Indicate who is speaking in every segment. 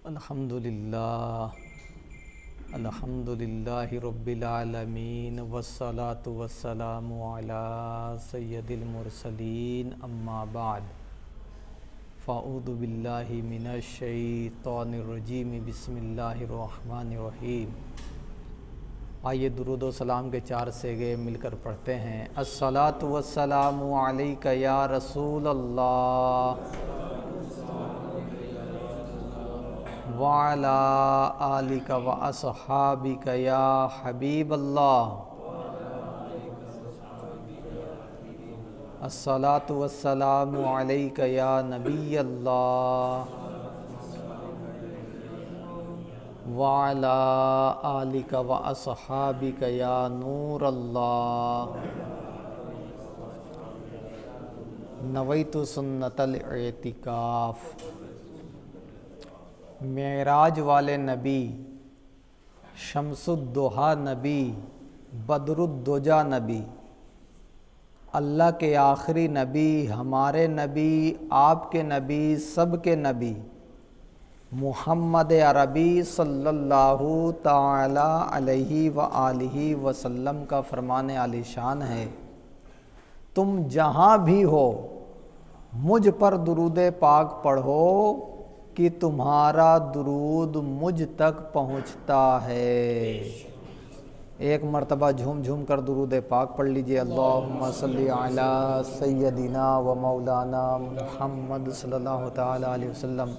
Speaker 1: الحمدللہ رب العالمین والصلاة والسلام علی سید المرسلین اما بعد فاعوذ باللہ من الشیطان الرجیم بسم اللہ الرحمن الرحیم۔ آئیے درود و سلام کے 4 صیغے مل کر پڑھتے ہیں۔ الصلاۃ والسلام علیک یا رسول اللہ وعلی آلک واصحابک یا حبیب اللہ۔ الصلاۃ والسلام علیک یا نبی اللہ وعلی آلک واصحابک یا نور اللہ۔ نویت سنت الاعتکاف۔ معراج والے نبی، شمس الضحیٰ نبی، بدر الدجا نبی، اللہ کے آخری نبی، ہمارے نبی، آپ کے نبی، سب کے نبی، محمد عربی صلی اللہ تعالی علیہ وآلہ وسلم کا فرمان عالی شان ہے، تم جہاں بھی ہو مجھ پر درود پاک پڑھو کہ تمہارا درود مجھ تک پہنچتا ہے۔ ایک مرتبہ جھوم جھوم کر درود پاک پڑھ لیجئے۔ اللہم صلی علی سیدنا و مولانا محمد صلی اللہ تعالی علیہ وسلم،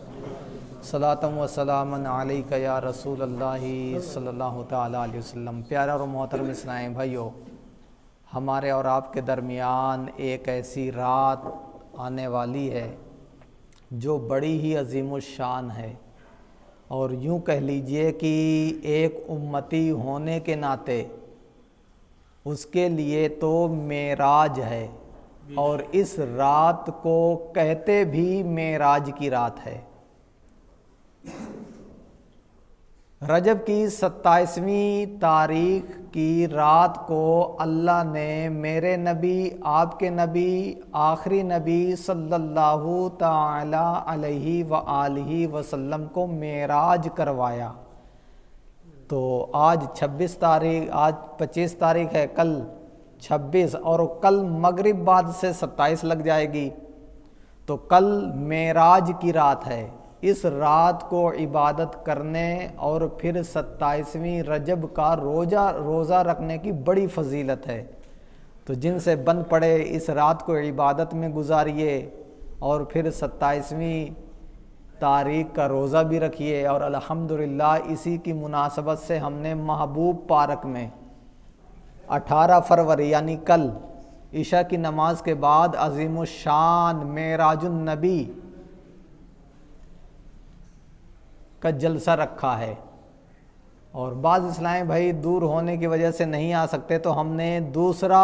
Speaker 1: صلاۃ و سلام علیک یا رسول اللہ صلی اللہ تعالی علیہ وسلم۔ پیارا اور محترم اسلام بھائیو، ہمارے اور آپ کے درمیان ایک ایسی رات آنے والی ہے جو بڑی ہی عظیم الشان ہے، اور یوں کہہ لیجئے کہ ایک امتی ہونے کے ناطے اس کے لیے تو معراج ہے، اور اس رات کو کہتے بھی معراج کی رات ہے۔ رجب کی 27ویں تاریخ کی رات کو اللہ نے میرے نبی، آپ کے نبی، آخری نبی صلی اللہ تعالی علیہ وآلہ وسلم کو معراج کروایا۔ تو آج 26 تاریخ، آج 25 تاریخ ہے، کل 26، اور کل مغرب بعد سے 27 لگ جائے گی، تو کل معراج کی رات ہے۔ اس رات کو عبادت کرنے اور پھر 27ویں رجب کا روزہ رکھنے کی بڑی فضیلت ہے، تو جن سے بن پڑے اس رات کو عبادت میں گزاریے، اور پھر 27ویں تاریخ کا روزہ بھی رکھیے۔ اور الحمدللہ اسی کی مناسبت سے ہم نے محبوب پارک میں 18 فروری یعنی کل عشاء کی نماز کے بعد عظیم الشان معراج النبی کا جلسہ رکھا ہے، اور بعض اسلامی بھائی دور ہونے کی وجہ سے نہیں آ سکتے، تو ہم نے دوسرا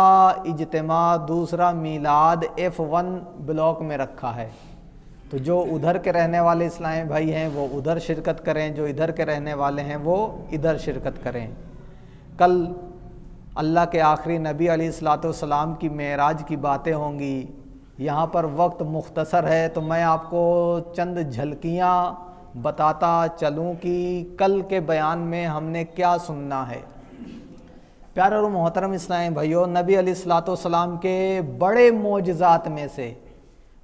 Speaker 1: اجتماع، دوسرا میلاد F1 بلاک میں رکھا ہے، تو جو ادھر کے رہنے والے اسلامی بھائی ہیں وہ ادھر شرکت کریں، جو ادھر کے رہنے والے ہیں وہ ادھر شرکت کریں۔ کل اللہ کے آخری نبی علیہ الصلوۃ والسلام کی معراج کی باتیں ہوں گی۔ یہاں پر وقت مختصر ہے، تو میں آپ کو چند جھلکیاں بتاتا چلوں کہ کل کے بیان میں ہم نے کیا سننا ہے۔ پیارے اور محترم اسلامی بھائیو، نبی علیہ الصلوۃ والسلام کے بڑے معجزات میں سے،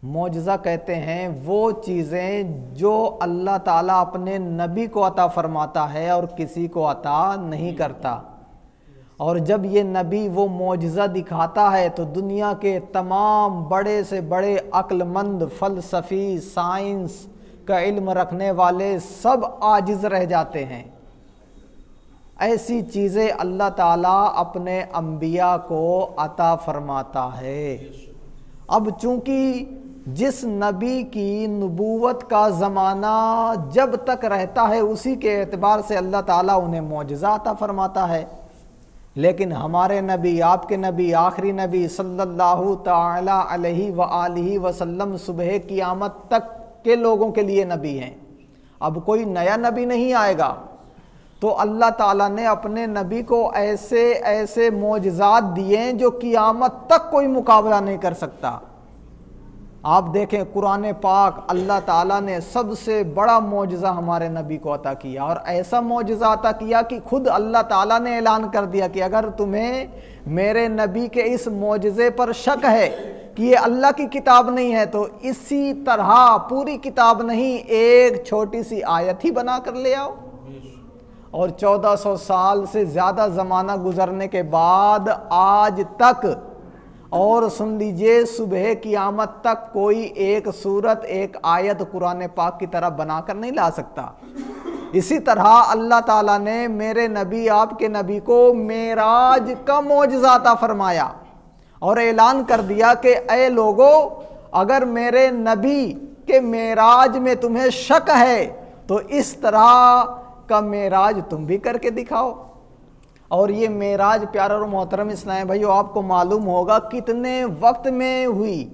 Speaker 1: معجزہ کہتے ہیں وہ چیزیں جو اللہ تعالیٰ اپنے نبی کو عطا فرماتا ہے اور کسی کو عطا نہیں کرتا، اور جب یہ نبی وہ معجزہ دکھاتا ہے تو دنیا کے تمام بڑے سے بڑے عقل مند، فلسفی، سائنس کا علم رکھنے والے سب عاجز رہ جاتے ہیں۔ ایسی چیزیں اللہ تعالیٰ اپنے انبیاء کو عطا فرماتا ہے۔ اب چونکہ جس نبی کی نبوت کا زمانہ جب تک رہتا ہے اسی کے اعتبار سے اللہ تعالیٰ انہیں معجزہ عطا فرماتا ہے، لیکن ہمارے نبی، آپ کے نبی، آخری نبی صلی اللہ تعالی علیہ وآلہ وسلم صبح قیامت تک کے لوگوں کے لیے نبی ہیں۔ اب کوئی نیا نبی نہیں آئے گا، تو اللہ تعالیٰ نے اپنے نبی کو ایسے ایسے معجزات دیے جو قیامت تک کوئی مقابلہ نہیں کر سکتا۔ آپ دیکھیں قرآن پاک اللہ تعالیٰ نے سب سے بڑا معجزہ ہمارے نبی کو عطا کیا، اور ایسا معجزہ عطا کیا کہ خود اللہ تعالیٰ نے اعلان کر دیا کہ اگر تمہیں میرے نبی کے اس معجزے پر شک ہے کہ یہ اللہ کی کتاب نہیں ہے تو اسی طرح پوری کتاب نہیں ایک چھوٹی سی آیت ہی بنا کر لے آؤ۔ اور 1400 سال سے زیادہ زمانہ گزرنے کے بعد آج تک، اور سن لیجئے صبح قیامت تک، کوئی ایک سورت ایک آیت قرآن پاک کی طرح بنا کر نہیں لا سکتا۔ اسی طرح اللہ تعالیٰ نے میرے نبی آپ کے نبی کو معراج کا معجزہ عطا فرمایا اور اعلان کر دیا کہ اے لوگو، اگر میرے نبی کے معراج میں تمہیں شک ہے تو اس طرح کا معراج تم بھی کر کے دکھاؤ۔ اور یہ معراج پیارے اور محترم اسلام بھائیو آپ کو معلوم ہوگا کتنے وقت میں ہوئی۔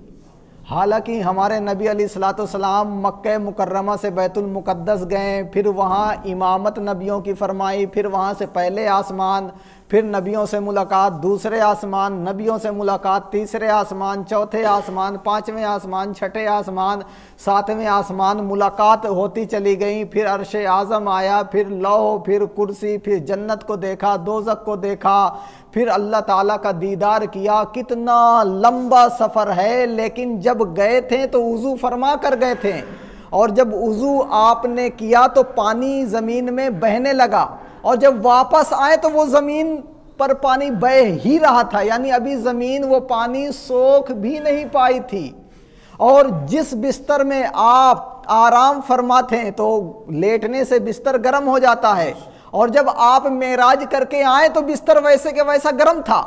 Speaker 1: حالانکہ ہمارے نبی علیہ الصلوۃ والسلام مکہ مکرمہ سے بیت المقدس گئے، پھر وہاں امامت نبیوں کی فرمائی، پھر وہاں سے پہلے آسمان، پھر نبیوں سے ملاقات دوسرے آسمان، نبیوں سے ملاقات تیسرے آسمان، چوتھے آسمان، پانچویں آسمان، چھٹے آسمان، ساتویں آسمان، ملاقات ہوتی چلی گئیں، پھر عرش اعظم آیا، پھر لوح، پھر کرسی، پھر جنت کو دیکھا، دوزخ کو دیکھا، پھر اللہ تعالیٰ کا دیدار کیا۔ کتنا لمبا سفر ہے، لیکن جب گئے تھے تو وضو فرما کر گئے تھے، اور جب وضو آپ نے کیا تو پانی زمین میں بہنے لگا، اور جب واپس آئے تو وہ زمین پر پانی بہ ہی رہا تھا، یعنی ابھی زمین وہ پانی سوکھ بھی نہیں پائی تھی۔ اور جس بستر میں آپ آرام فرماتے ہیں تو لیٹنے سے بستر گرم ہو جاتا ہے، اور جب آپ معراج کر کے آئے تو بستر ویسے کے ویسا گرم تھا،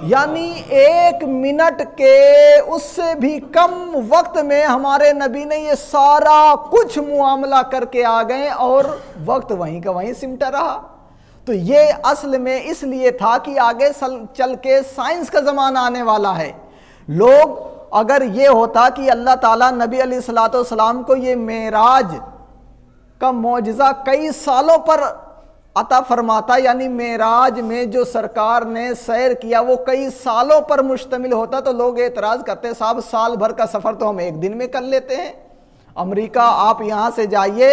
Speaker 1: یعنی 1 منٹ کے اس سے بھی کم وقت میں ہمارے نبی نے یہ سارا کچھ معاملہ کر کے آ گئے، اور وقت وہیں کا وہیں سمٹا رہا۔ تو یہ اصل میں اس لیے تھا کہ آگے چل کے سائنس کا زمانہ آنے والا ہے۔ لوگ اگر یہ ہوتا کہ اللہ تعالیٰ نبی علیہ الصلوۃ والسلام کو یہ معراج کا معجزہ کئی سالوں پر عطا فرماتا، یعنی معراج میں جو سرکار نے سیر کیا وہ کئی سالوں پر مشتمل ہوتا، تو لوگ اعتراض کرتے صاحب سال بھر کا سفر تو ہم ایک دن میں کر لیتے ہیں۔ امریکہ آپ یہاں سے جائیے،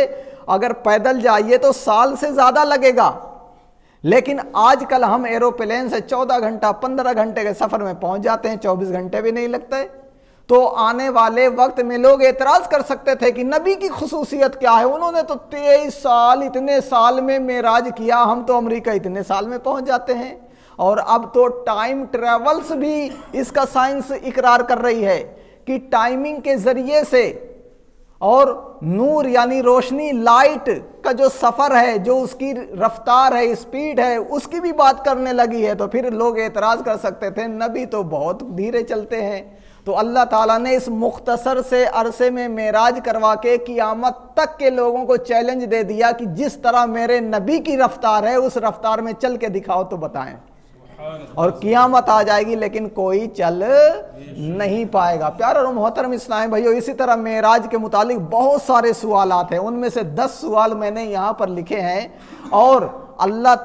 Speaker 1: اگر پیدل جائیے تو سال سے زیادہ لگے گا، لیکن آج کل ہم ایروپلین سے 14 گھنٹہ 15 گھنٹے کے سفر میں پہنچ جاتے ہیں، 24 گھنٹے بھی نہیں لگتے۔ تو آنے والے وقت میں لوگ اعتراض کر سکتے تھے کہ نبی کی خصوصیت کیا ہے، انہوں نے تو 23 سال اتنے سال میں معراج کیا، ہم تو امریکہ اتنے سال میں پہنچ جاتے ہیں۔ اور اب تو ٹائم ٹریولز بھی اس کا سائنس اقرار کر رہی ہے کہ ٹائمنگ کے ذریعے سے اور نور یعنی روشنی لائٹ کا جو سفر ہے، جو اس کی رفتار ہے، اسپیڈ ہے، اس کی بھی بات کرنے لگی ہے۔ تو پھر لوگ اعتراض کر سکتے تھے نبی تو بہت دھیرے چلتے ہیں۔ تو اللہ تعالیٰ نے اس مختصر سے عرصے میں معراج کروا کے قیامت تک کے لوگوں کو چیلنج دے دیا کہ جس طرح میرے نبی کی رفتار ہے اس رفتار میں چل کے دکھاؤ تو بتائیں۔ اور قیامت آ جائے گی لیکن کوئی چل نہیں پائے گا۔ پیارے اور محترم اسلام بھائیو، اسی طرح معراج کے متعلق بہت سارے سوالات ہیں، ان میں سے 10 سوال میں نے یہاں پر لکھے ہیں، اور اللہ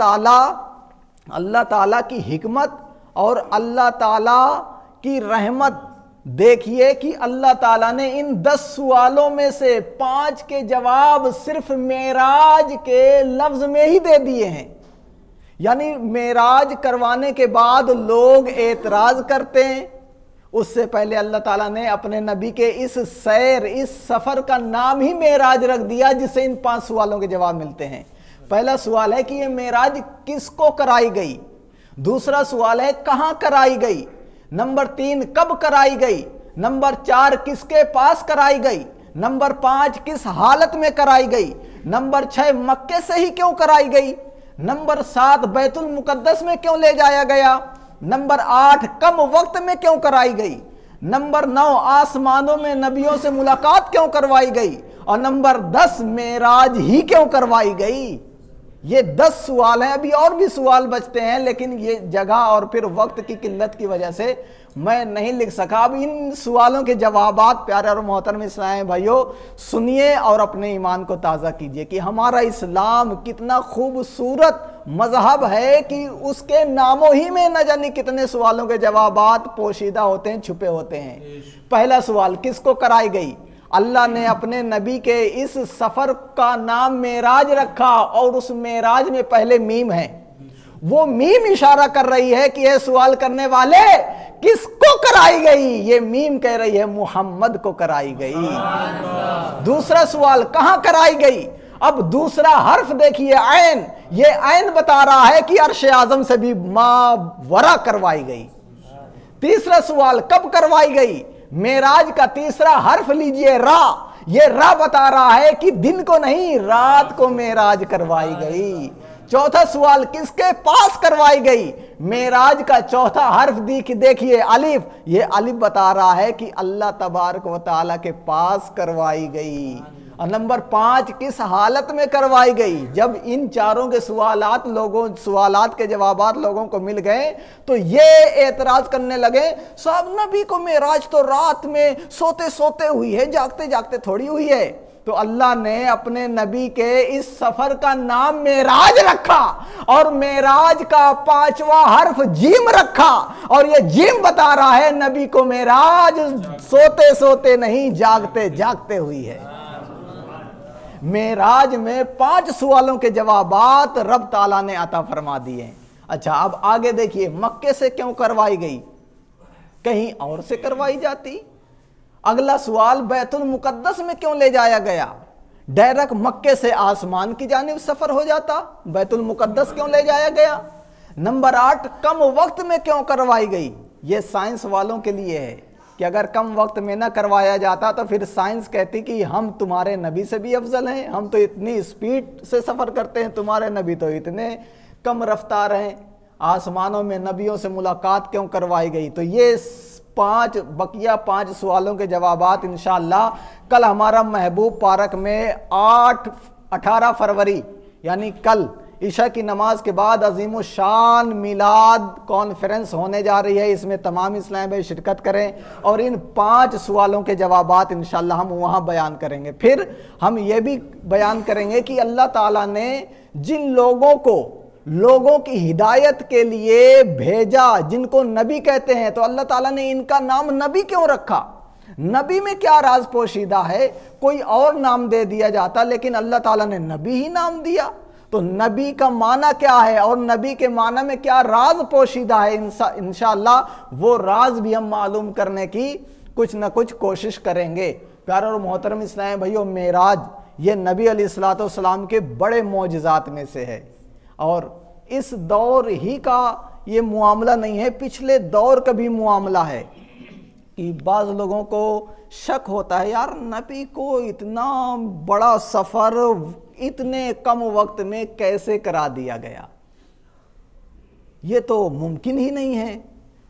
Speaker 1: تعالیٰ کی حکمت اور اللہ تعالیٰ کی رحمت دیکھیے کہ اللہ تعالیٰ نے ان 10 سوالوں میں سے 5 کے جواب صرف معراج کے لفظ میں ہی دے دیے ہیں۔ یعنی معراج کروانے کے بعد لوگ اعتراض کرتے ہیں، اس سے پہلے اللہ تعالیٰ نے اپنے نبی کے اس سیر، اس سفر کا نام ہی معراج رکھ دیا، جس سے ان 5 سوالوں کے جواب ملتے ہیں۔ پہلا سوال ہے کہ یہ معراج کس کو کرائی گئی، دوسرا سوال ہے کہاں کرائی گئی، نمبر 3 کب کرائی گئی، نمبر 4 کس کے پاس کرائی گئی، نمبر 5 کس حالت میں کرائی گئی، نمبر 6 مکے سے ہی کیوں کرائی گئی، نمبر 7 بیت المقدس میں کیوں لے جایا گیا، نمبر 8 کم وقت میں کیوں کرائی گئی، نمبر 9 آسمانوں میں نبیوں سے ملاقات کیوں کروائی گئی، اور نمبر 10 معراج ہی کیوں کروائی گئی۔ یہ 10 سوال ہیں، ابھی اور بھی سوال بچتے ہیں لیکن یہ جگہ اور پھر وقت کی قلت کی وجہ سے میں نہیں لکھ سکا۔ اب ان سوالوں کے جوابات پیارے اور محترم اسلام بھائیو سنیے اور اپنے ایمان کو تازہ کیجئے کہ ہمارا اسلام کتنا خوبصورت مذہب ہے کہ اس کے ناموں ہی میں نہ جانے کتنے سوالوں کے جوابات پوشیدہ ہوتے ہیں، چھپے ہوتے ہیں۔ پہلا سوال کس کو کرائی گئی؟ اللہ نے اپنے نبی کے اس سفر کا نام معراج رکھا، اور اس معراج میں پہلے میم ہے۔ وہ میم اشارہ کر رہی ہے کہ یہ سوال کرنے والے کس کو کرائی گئی؟ یہ میم کہہ رہی ہے محمد کو کرائی گئی۔ دوسرا سوال کہاں کرائی گئی؟ اب دوسرا حرف دیکھیے عین، یہ عین بتا رہا ہے کہ عرش اعظم سے بھی ماورا کروائی گئی۔ تیسرا سوال کب کروائی گئی؟ معراج کا تیسرا حرف لیجئے را، یہ را بتا رہا ہے کہ دن کو نہیں رات کو معراج کروائی گئی۔ چوتھا سوال کس کے پاس کروائی گئی؟ معراج کا چوتھا حرف دیکھیے الف، یہ الف بتا رہا ہے کہ اللہ تبارک و تعالیٰ کے پاس کروائی گئی۔ اور نمبر 5 کس حالت میں کروائی گئی؟ جب ان چاروں کے سوالات کے جوابات لوگوں کو مل گئے تو یہ اعتراض کرنے لگے صاحب نبی کو معراج تو رات میں سوتے سوتے ہوئی ہے، جاگتے جاگتے تھوڑی ہوئی ہے۔ تو اللہ نے اپنے نبی کے اس سفر کا نام معراج رکھا، اور معراج کا 5واں حرف جیم رکھا، اور یہ جیم بتا رہا ہے نبی کو معراج سوتے سوتے نہیں جاگتے جاگتے ہوئی ہے۔ معراج میں 5 سوالوں کے جوابات رب تعالیٰ نے عطا فرما دیے ہیں۔ اچھا اب آگے دیکھیے مکے سے کیوں کروائی گئی؟ کہیں اور سے کروائی جاتی؟ اگلا سوال بیت المقدس میں کیوں لے جایا گیا؟ ڈائریکٹ مکے سے آسمان کی جانب سفر ہو جاتا، بیت المقدس کیوں لے جایا گیا؟ نمبر 8 کم وقت میں کیوں کروائی گئی؟ یہ سائنس والوں کے لیے ہے کہ اگر کم وقت میں نہ کروایا جاتا تو پھر سائنس کہتی کہ ہم تمہارے نبی سے بھی افضل ہیں، ہم تو اتنی سپیڈ سے سفر کرتے ہیں، تمہارے نبی تو اتنے کم رفتار ہیں۔ آسمانوں میں نبیوں سے ملاقات کیوں کروائی گئی؟ تو یہ بقیہ 5 سوالوں کے جوابات انشاءاللہ کل ہمارا محبوب پارک میں 18 فروری یعنی کل عشاء کی نماز کے بعد عظیم الشان میلاد کانفرنس ہونے جا رہی ہے۔ اس میں تمام اسلامی بھائی شرکت کریں، اور ان 5 سوالوں کے جوابات انشاءاللہ ہم وہاں بیان کریں گے۔ پھر ہم یہ بھی بیان کریں گے کہ اللہ تعالیٰ نے جن لوگوں کی ہدایت کے لیے بھیجا، جن کو نبی کہتے ہیں، تو اللہ تعالیٰ نے ان کا نام نبی کیوں رکھا؟ نبی میں کیا راز پوشیدہ ہے؟ کوئی اور نام دے دیا جاتا، لیکن اللہ تعالیٰ نے نبی ہی نام دیا۔ تو نبی کا معنی کیا ہے اور نبی کے معنی میں کیا راز پوشیدہ ہے؟ انشاءاللہ وہ راز بھی ہم معلوم کرنے کی کچھ نہ کچھ کوشش کریں گے۔ پیارے اور محترم اسلامی بھائیو، معراج یہ نبی علیہ الصلوۃ والسلام کے بڑے معجزات میں سے ہے، اور اس دور ہی کا یہ معاملہ نہیں ہے، پچھلے دور کا بھی معاملہ ہے کہ بعض لوگوں کو شک ہوتا ہے یار نبی کو اتنا بڑا سفر اتنے کم وقت میں کیسے کرا دیا گیا؟ یہ تو ممکن ہی نہیں ہے۔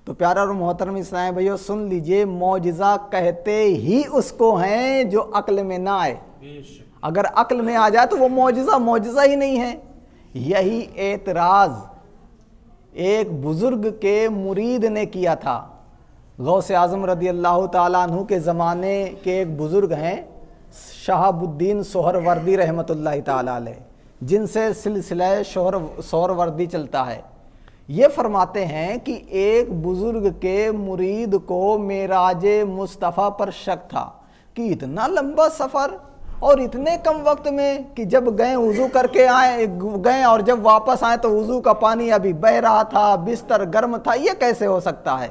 Speaker 1: تو پیارا اور محترم اسلامی بھائیو سن لیجئے، معجزہ کہتے ہی اس کو ہیں جو عقل میں نہ آئے۔ اگر عقل میں آ جائے تو وہ معجزہ ہی نہیں ہے۔ یہی اعتراض ایک بزرگ کے مرید نے کیا تھا۔ غوث اعظم رضی اللہ تعالیٰ عنہ کے زمانے کے ایک بزرگ ہیں شہاب الدین سہروردی رحمۃ اللہ تعالیٰ علیہ، جن سے سلسلہ سہروردی چلتا ہے۔ یہ فرماتے ہیں کہ ایک بزرگ کے مرید کو معراج مصطفیٰ پر شک تھا کہ اتنا لمبا سفر اور اتنے کم وقت میں، کہ جب گئے وضو کر کے گئے اور جب واپس آئے تو وضو کا پانی ابھی بہ رہا تھا، بستر گرم تھا، یہ کیسے ہو سکتا ہے؟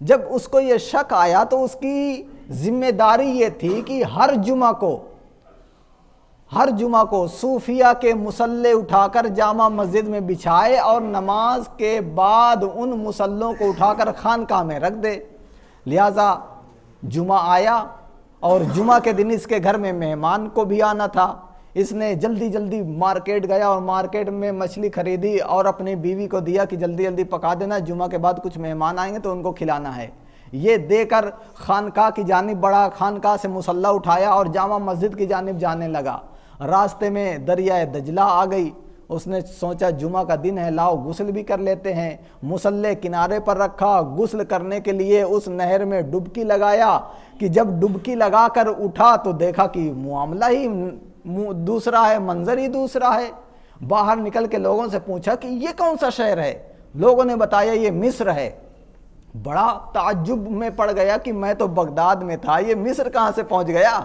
Speaker 1: جب اس کو یہ شک آیا تو اس کی ذمہ داری یہ تھی کہ ہر جمعہ کو صوفیہ کے مصلے اٹھا کر جامع مسجد میں بچھائے اور نماز کے بعد ان مصلوں کو اٹھا کر خانقاہ میں رکھ دے۔ لہٰذا جمعہ آیا اور جمعہ کے دن اس کے گھر میں مہمان کو بھی آنا تھا۔ اس نے جلدی مارکیٹ گیا اور مارکیٹ میں مچھلی خریدی اور اپنی بیوی کو دیا کہ جلدی پکا دینا، جمعہ کے بعد کچھ مہمان آئیں گے تو ان کو کھلانا ہے۔ یہ دے کر خانقاہ کی جانب بڑھا، خانقاہ سے مصلی اٹھایا اور جامع مسجد کی جانب جانے لگا۔ راستے میں دریائے دجلہ آ گئی۔ اس نے سوچا جمعہ کا دن ہے، لاؤ غسل بھی کر لیتے ہیں۔ مصلی کنارے پر رکھا، غسل کرنے کے لیے اس نہر میں ڈبکی لگایا کہ جب ڈبکی لگا کر اٹھا تو دیکھا کہ معاملہ ہی دوسرا ہے، منظر ہی دوسرا ہے۔ باہر نکل کے لوگوں سے پوچھا کہ یہ کون سا شہر ہے؟ لوگوں نے بتایا یہ مصر ہے۔ بڑا تعجب میں پڑ گیا کہ میں تو بغداد میں تھا، یہ مصر کہاں سے پہنچ گیا؟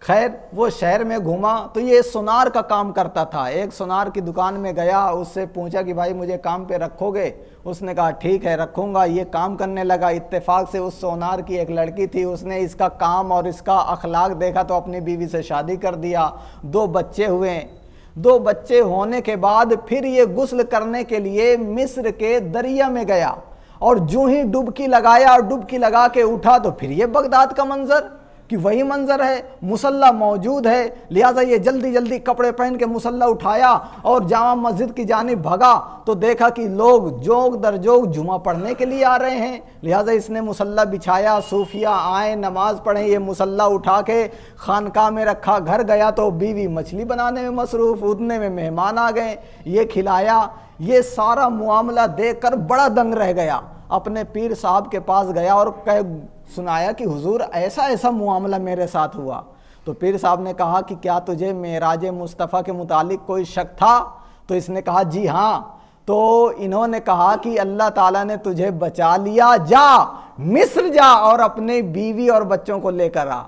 Speaker 1: خیر وہ شہر میں گھوما تو یہ سونار کا کام کرتا تھا، ایک سونار کی دکان میں گیا، اس سے پوچھا کہ بھائی مجھے کام پہ رکھو گے؟ اس نے کہا ٹھیک ہے رکھوں گا۔ یہ کام کرنے لگا، اتفاق سے اس سونار کی ایک لڑکی تھی، اس نے اس کا کام اور اس کا اخلاق دیکھا تو اپنی بیوی سے شادی کر دیا، 2 بچے ہوئے۔ 2 بچے ہونے کے بعد پھر یہ غسل کرنے کے لیے مصر کے دریا میں گیا، اور جو ہی ڈبکی لگایا اور ڈبکی لگا کے اٹھا تو پھر یہ بغداد کا منظر کہ وہی منظر ہے، مصلی موجود ہے۔ لہٰذا یہ جلدی جلدی کپڑے پہن کے مصلی اٹھایا اور جامع مسجد کی جانب بھگا تو دیکھا کہ لوگ جوگ در جوگ جمعہ پڑھنے کے لیے آ رہے ہیں۔ لہٰذا اس نے مصلی بچھایا، صوفیہ آئے نماز پڑھیں، یہ مصلی اٹھا کے خانقاہ میں رکھا۔ گھر گیا تو بیوی مچھلی بنانے میں مصروف، اتنے میں مہمان آ گئے، یہ کھلایا۔ یہ سارا معاملہ دیکھ کر بڑا دنگ رہ گیا، اپنے پیر صاحب کے پاس گیا اور سنایا کہ حضور ایسا معاملہ میرے ساتھ ہوا۔ تو پیر صاحب نے کہا کہ کیا تجھے معراج مصطفیٰ کے متعلق کوئی شک تھا؟ تو اس نے کہا جی ہاں۔ تو انہوں نے کہا کہ اللہ تعالیٰ نے تجھے بچا لیا، جا مصر جا اور اپنی بیوی اور بچوں کو لے کر آ۔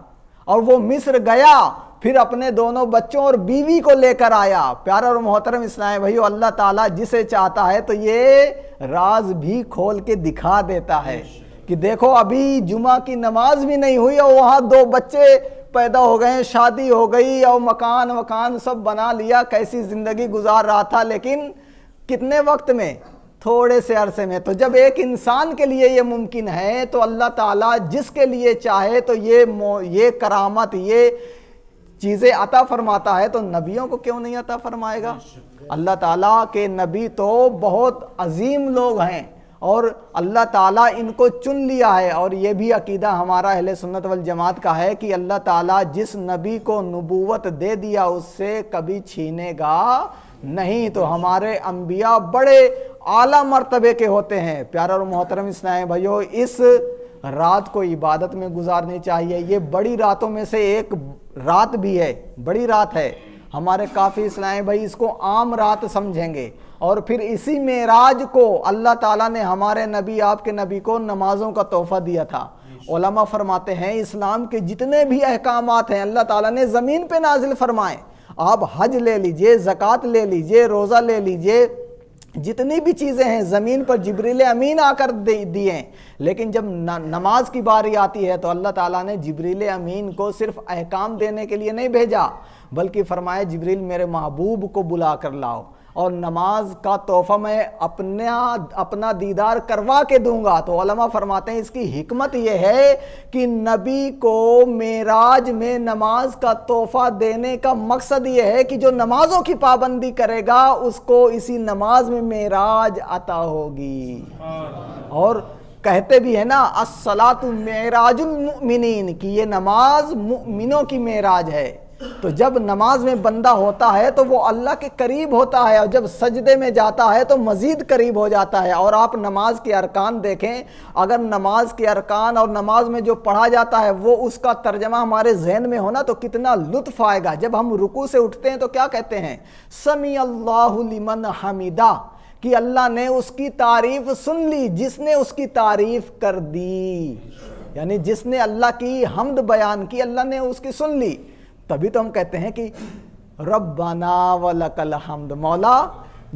Speaker 1: اور وہ مصر گیا، پھر اپنے دونوں بچوں اور بیوی کو لے کر آیا۔ پیارا اور محترم اسلام بھائیو، اللہ تعالیٰ جسے چاہتا ہے تو یہ راز بھی کھول کے دکھا دیتا ہے کہ دیکھو ابھی جمعہ کی نماز بھی نہیں ہوئی اور وہاں 2 بچے پیدا ہو گئے، شادی ہو گئی اور مکان سب بنا لیا، کیسی زندگی گزار رہا تھا، لیکن کتنے وقت میں؟ تھوڑے سے عرصے میں۔ تو جب ایک انسان کے لیے یہ ممکن ہے تو اللہ تعالیٰ جس کے لیے چاہے تو یہ کرامت، یہ چیزیں عطا فرماتا ہے، تو نبیوں کو کیوں نہیں عطا فرمائے گا؟ اللہ تعالیٰ کے نبی تو بہت عظیم لوگ ہیں اور اللہ تعالیٰ ان کو چن لیا ہے، اور یہ بھی عقیدہ ہمارا اہل سنت والجماعت کا ہے کہ اللہ تعالیٰ جس نبی کو نبوت دے دیا اس سے کبھی چھینے گا نہیں۔ تو ہمارے انبیاء بڑے اعلیٰ مرتبے کے ہوتے ہیں۔ پیارا اور محترم اسلام بھائیو، اس رات کو عبادت میں گزارنی چاہیے۔ یہ بڑی راتوں میں سے ایک رات بھی ہے، بڑی رات ہے۔ ہمارے کافی اسلام بھائی اس کو عام رات سمجھیں گے، اور پھر اسی معراج کو اللہ تعالیٰ نے ہمارے نبی، آپ کے نبی کو نمازوں کا تحفہ دیا تھا۔ علماء فرماتے ہیں اسلام کے جتنے بھی احکامات ہیں اللہ تعالیٰ نے زمین پہ نازل فرمائے۔ آپ حج لے لیجئے، زکوٰۃ لے لیجئے، روزہ لے لیجئے، جتنی بھی چیزیں ہیں زمین پر جبریل امین آ کر دیے ہیں، لیکن جب نماز کی باری آتی ہے تو اللہ تعالیٰ نے جبریل امین کو صرف احکام دینے کے لیے نہیں بھیجا، بلکہ فرمایا جبریل میرے محبوب کو بلا کر لاؤ، اور نماز کا تحفہ میں اپنا دیدار کروا کے دوں گا۔ تو علماء فرماتے ہیں اس کی حکمت یہ ہے کہ نبی کو معراج میں نماز کا تحفہ دینے کا مقصد یہ ہے کہ جو نمازوں کی پابندی کرے گا اس کو اسی نماز میں معراج عطا ہوگی۔ اور کہتے بھی ہیں نا الصلاۃ معراج المؤمنین، کہ یہ نماز مؤمنوں کی معراج ہے۔ تو جب نماز میں بندہ ہوتا ہے تو وہ اللہ کے قریب ہوتا ہے، اور جب سجدے میں جاتا ہے تو مزید قریب ہو جاتا ہے۔ اور آپ نماز کے ارکان دیکھیں، اگر نماز کے ارکان اور نماز میں جو پڑھا جاتا ہے وہ اس کا ترجمہ ہمارے ذہن میں ہونا تو کتنا لطف آئے گا۔ جب ہم رکوع سے اٹھتے ہیں تو کیا کہتے ہیں؟ سمیع اللہ لمن حمیدہ، کہ اللہ نے اس کی تعریف سن لی جس نے اس کی تعریف کر دی، یعنی جس نے اللہ کی حمد بیان کی اللہ نے اس کی سن لی۔ تبھی تو ہم کہتے ہیں کہ ربنا ولک الحمد، مولا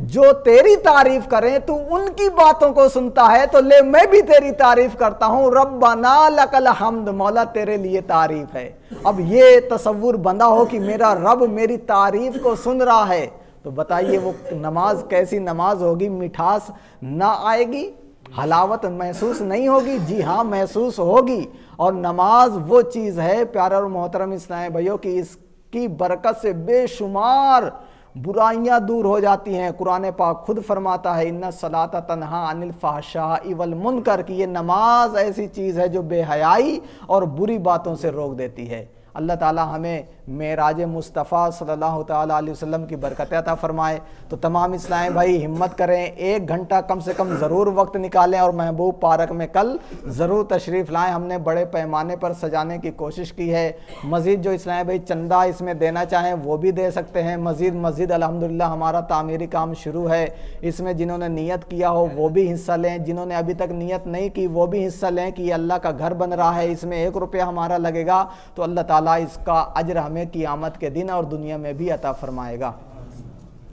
Speaker 1: جو تیری تعریف کریں تو ان کی باتوں کو سنتا ہے، تو لے میں بھی تیری تعریف کرتا ہوں، ربنا لک الحمد، مولا تیرے لیے تعریف ہے۔ اب یہ تصور بندہ ہو کہ میرا رب میری تعریف کو سن رہا ہے، تو بتائیے وہ نماز کیسی نماز ہوگی؟ مٹھاس نہ آئے گی؟ حلاوت محسوس نہیں ہوگی؟ جی ہاں محسوس ہوگی۔ اور نماز وہ چیز ہے پیارا اور محترم اسلام بھائیوں کی اس کی برکت سے بے شمار برائیاں دور ہو جاتی ہیں۔ قرآن پاک خود فرماتا ہے ان الصلاۃ تنہی عن الفحشاء والمنکر، کہ یہ نماز ایسی چیز ہے جو بے حیائی اور بری باتوں سے روک دیتی ہے۔ اللہ تعالی ہمیں معراج مصطفیٰ صلی اللہ تعالیٰ علیہ وسلم کی برکت عطا فرمائے۔ تو تمام اسلامی بھائی ہمت کریں، 1 گھنٹہ کم سے کم ضرور وقت نکالیں اور محبوب پارک میں کل ضرور تشریف لائیں۔ ہم نے بڑے پیمانے پر سجانے کی کوشش کی ہے۔ مزید جو اسلامی بھائی چندہ اس میں دینا چاہیں وہ بھی دے سکتے ہیں۔ مزید مسجد الحمدللہ ہمارا تعمیری کام شروع ہے، اس میں جنہوں نے نیت کیا ہو وہ بھی حصہ لیں، جنہوں نے ابھی تک نیت نہیں کی وہ بھی حصہ لیں کہ یہ اللہ کا گھر بن رہا ہے، اس میں 1 روپیہ ہمارا لگے گا تو اللہ تعالیٰ اس کا اجر ہمیں قیامت کے دن اور دنیا میں بھی عطا فرمائے گا۔